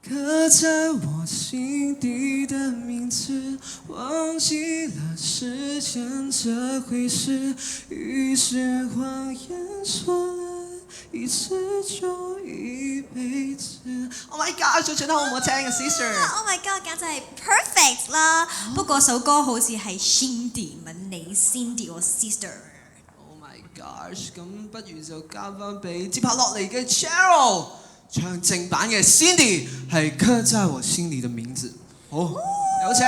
刻在我心底的名字，忘记了时间这回事，于是谎言说了一次就一輩子。Oh my god！ 最唱得好唔好聽啊 ，Sister？Oh my god！ 簡直係 perfect 啦。不過首歌好似係 Cindy 問你 Cindy 我 sister。Oh my gosh！ 咁不如就交翻俾接下落嚟嘅 Cheryl。唱正版嘅 Cindy 係刻在我心裡的名字，好，有請。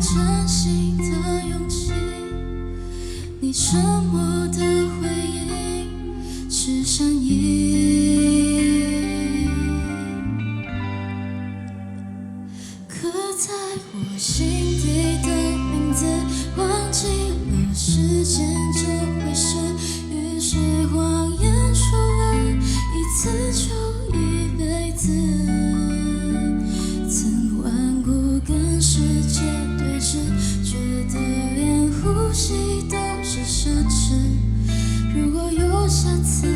真心的勇气，你沉默的回应是善意，刻在我心底的名字，忘记了时间这回事，于是谎言说了一次就一辈子，曾顽固跟世界对峙，觉得连呼吸都是奢侈。如果有下次，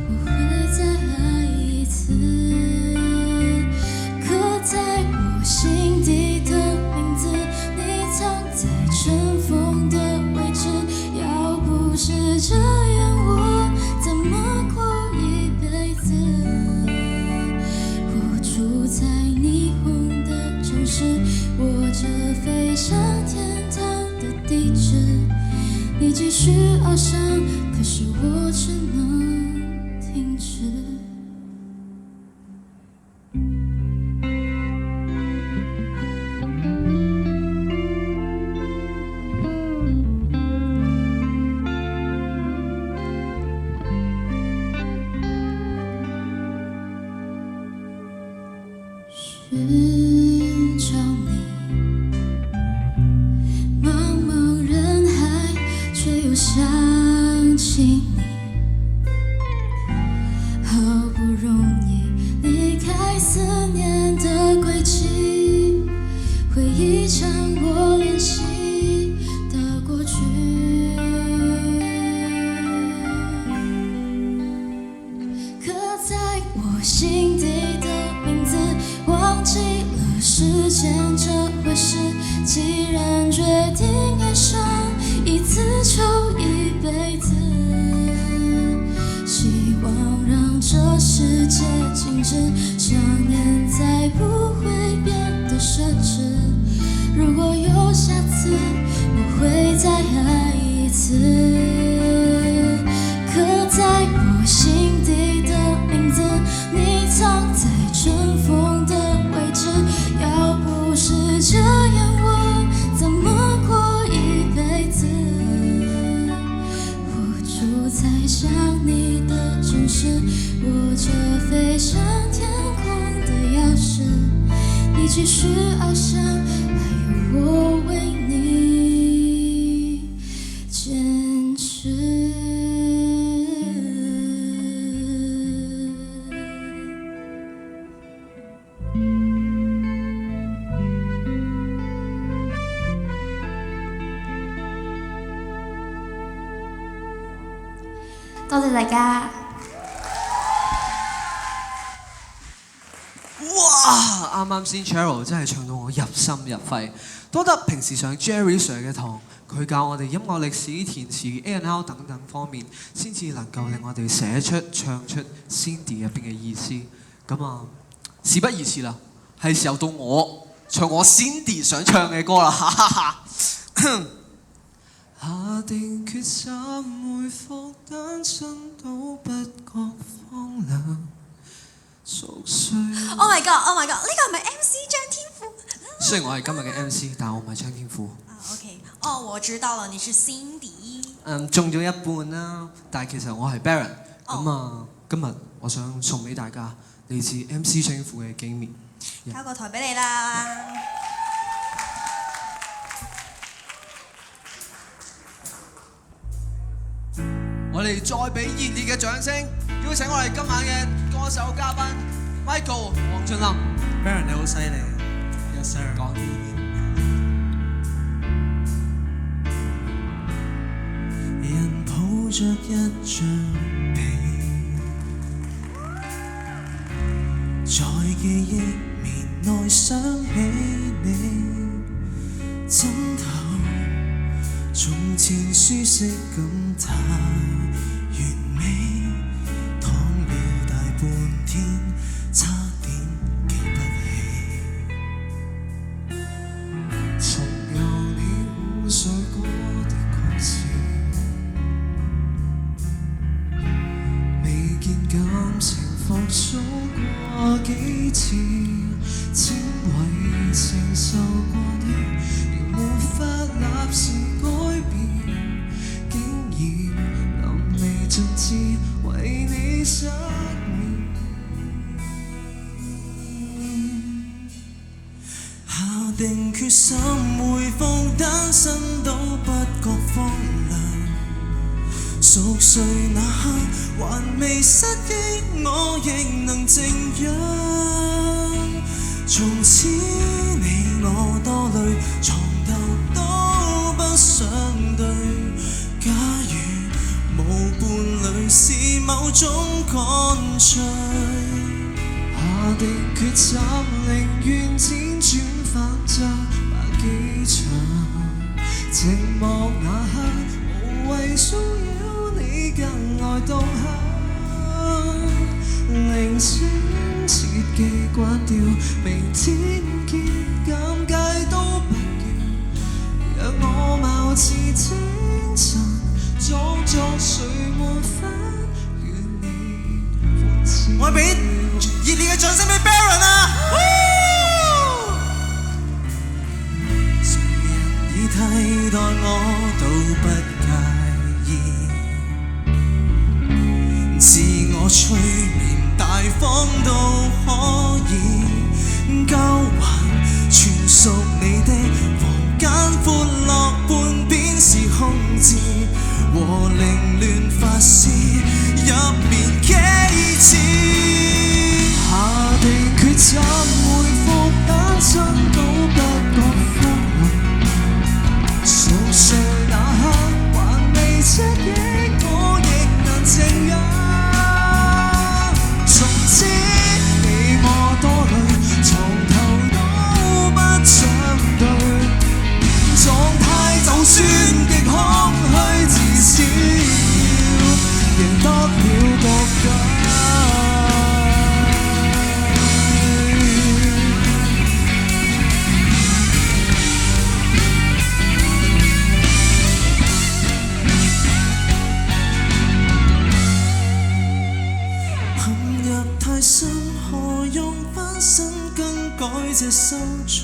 我会再爱一次。刻在我心底的名字，你藏在尘封的位置。要不是这样，我怎么过一辈子？我住在霓虹的城市，握着飞向天堂的地址。你继续翱翔，可是我只能停止。寻找你，茫茫人海，却又想起你。好不容易离开思念的轨迹，回忆将我联系的过去。刻在我心底的名字，忘记了时间这回事。既然决定爱上一次就一辈子，希望让这世界静止，想念再不会变得奢侈。如果有下次，我会再爱一次。刻在我心底的名字，你藏在尘封的位置。要不是这样，我怎么过一辈子？我住在想你的城市，握着飞向天空的钥匙。你继续翱翔，还有我为你坚持。多謝大家。哇！啱啱先 Cheryl 真係唱到我入心入肺，多得平時上 Jerry Sir 嘅堂，佢教我哋音樂歷史、填詞、A&R 等等方面，先至能夠令我哋寫出、唱出 Cindy 入邊嘅意思。咁啊，事不宜遲啦，係時候到我唱我 Cindy 想唱嘅歌啦！哈哈哈。下定決心回復單身都不覺荒涼。Oh my god！Oh my god！呢個係咪 MC 張天賦？雖然我係今日嘅 MC，但我唔係張天賦。OK， 我知道了，你是 Cindy。中咗一半啦，但係其實我係 Baron。今日我想送俾大家嚟自 MC 張天賦嘅紀念。交個台俾你啦。我哋再俾熱烈嘅掌聲，邀請我哋今晚嘅歌手嘉賓 Michael 黃俊霖。Baron 你好犀利 ，Yes sir。講啲人抱着一張被，在記憶面內想起你，枕頭從前舒適感太完美，躺了大半天，差點記不起。曾有你污水過的故事，未見感情復甦過幾次，只為承受過的，仍無法立時改變，竟然淋漓盡致為你失眠。下定決心回復單身都不覺荒涼，熟睡那刻還未失憶，我亦能靜養。從此你我多累，床頭都不想對。假如無伴侶是某種乾脆，下定決心，寧願輾轉反側百幾場，寂寞那刻無謂騷擾你更愛到黑，鈴聲切記關掉，明天見尷尬都不要，讓我貌似清晨，裝作睡沒分，願你歡笑。我俾熱烈嘅掌聲俾 Baron 啊！誰人以替代我都不介意，自我催眠大方都可以，交還全屬你的房間，歡樂半邊是空置，和凌亂發洩入面幾次。下定決心回復單身都不覺荒涼，熟睡那刻還未失憶，我亦能靜養。從此你我多累，床頭都不想對，狀態就算極空虛，至少贏得了各界。何用翻身更改這收場？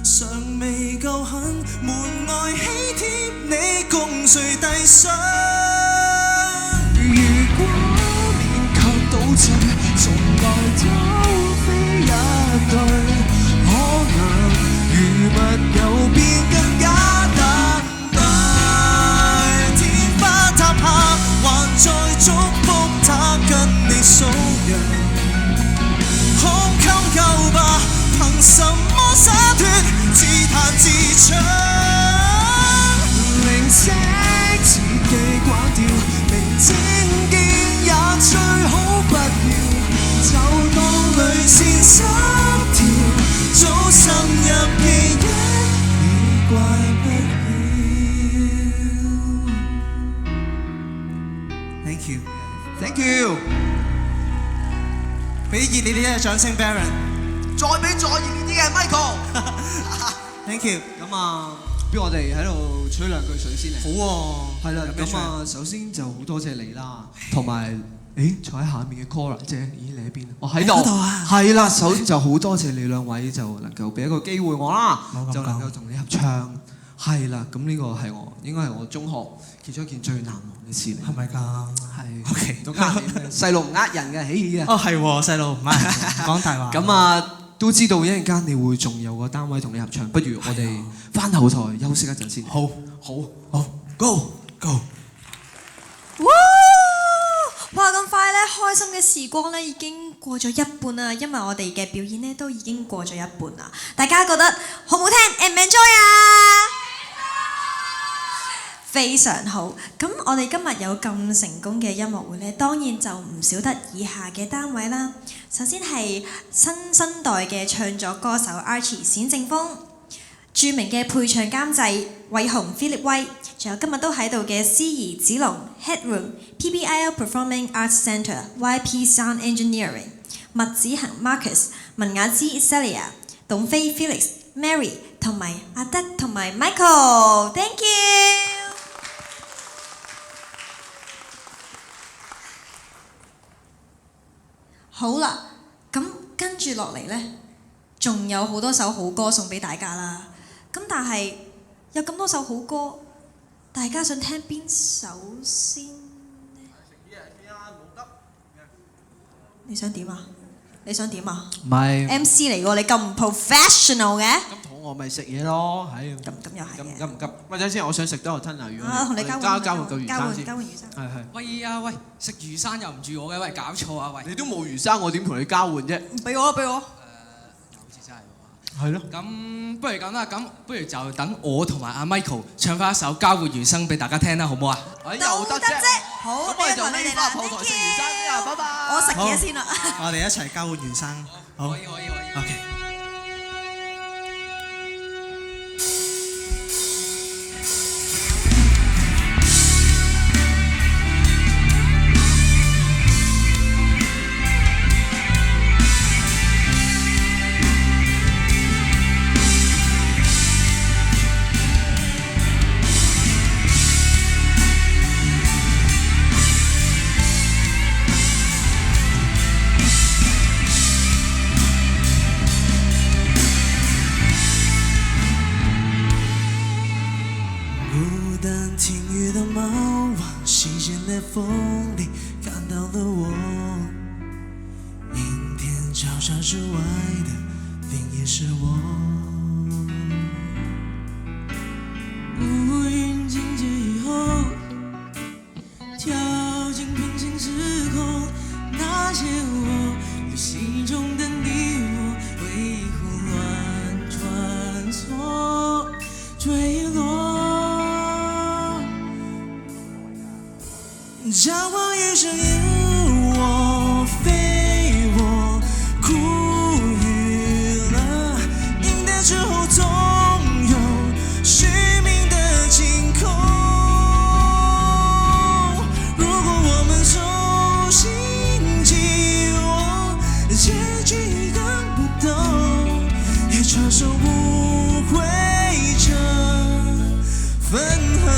尚未夠狠，門外喜帖你共誰遞上？如果勉強倒進，從來都非一對，可能如密友變更加等待。天花塌下，還在祝福他跟你數樣。空襟夠吧，憑什麼灑脱，自彈自唱？鈴聲自己關掉，明知 Thank you，俾熱烈啲嘅掌聲 ，Baron。再俾再熱烈啲嘅 Michael。Thank you。咁啊，不如我哋喺度吹兩句水先嚟。好喎，係啦，咁啊，首先就好多謝你啦，同埋坐喺下面嘅 Cora 姐，咦你喺邊？我喺度。喺度啊。係啦，首先就好多謝你兩位就能夠俾一個機會我啦，冇咁講就能夠同你合唱。係啦，咁呢個係應該係我中學其中一件最難忘嘅事嚟。係咪㗎？係。OK。都呃你咩細路唔呃人嘅，喜啊！哦，係喎，細路唔係講大話。咁啊，都知道一陣間你會仲有個單位同你合唱，不如我哋翻後台休息一陣先。好，Go。哇！咁快咧，開心嘅時光咧已經過咗一半啦，因為我哋嘅表演咧都已經過咗一半啦。大家覺得好唔好聽 ？Enjoy 啊！非常好。咁我哋今日有咁成功嘅音樂會咧，當然就唔少得以下嘅單位啦。首先係新生代嘅唱作歌手 Archie 冼正峰，著名嘅配唱監製偉雄 Philip 威，仲有今日都喺度嘅司儀子龍 Headroom、PBIL Performing Arts Centre、YP Sound Engineering、麥子恒 Marcus、文雅芝 Celia、董飛 Felix、Mary 同埋阿德同埋 Michael，Thank you。好啦，咁跟住落嚟呢，仲有好多首好歌送俾大家啦。咁但係有咁多首好歌，大家想聽邊首先呢？你想點啊？你想點啊？唔係 MC 嚟喎，你咁唔 professional 嘅？咁肚餓咪食嘢咯，係。咁又係嘅。急唔急？喂，等陣先，我想食多個吞拿魚。啊，同你交換交換嚿魚生先。交換魚生。係。喂啊喂，食魚生又唔住我嘅，喂搞錯啊喂！你都冇魚生，我點同你交換啫？俾我啦，俾我。好似真係喎。係咯。咁不如咁啦，咁不如就等我同埋阿 Michael 唱翻一首交換魚生俾大家聽啦，好唔好啊？又得啫。好，咁我哋就呢翻後台食魚生先啊，拜拜。我食嘢先啦。我哋一齊交換魚生。好。可以。OK。风里看到了我，明天潮潮之外的另也是我。乌云静止以后，跳进平行时空，那些我旅行中的你我，回忆胡乱穿梭坠落。将往余生引我飞我苦与乐，应得之后总有虚名的晴空。如果我们重新寄望，结局更不懂，也承受不会这分合。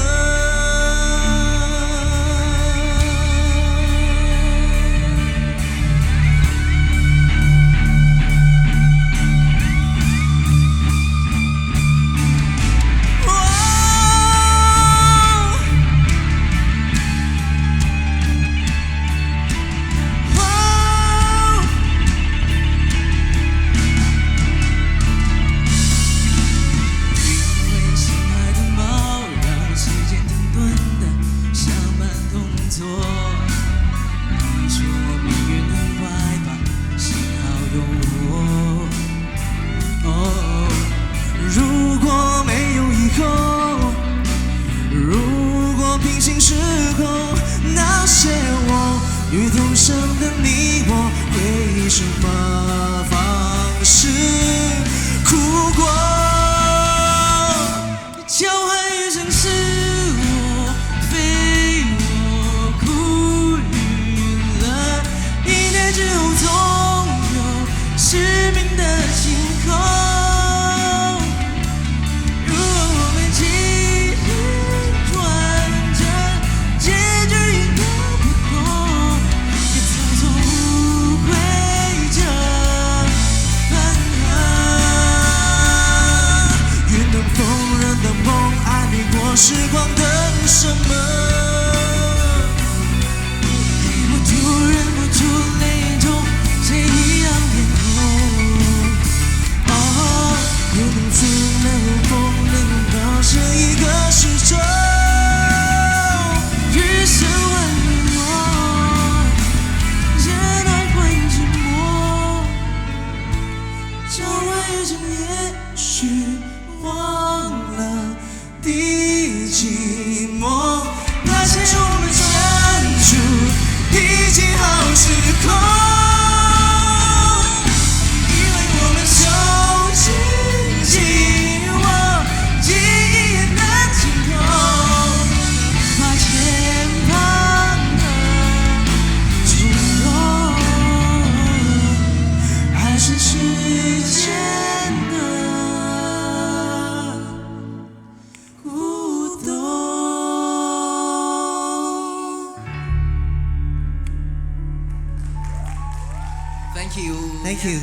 Thank you。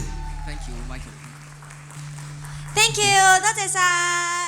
Thank you，Michael。Thank you，多謝晒。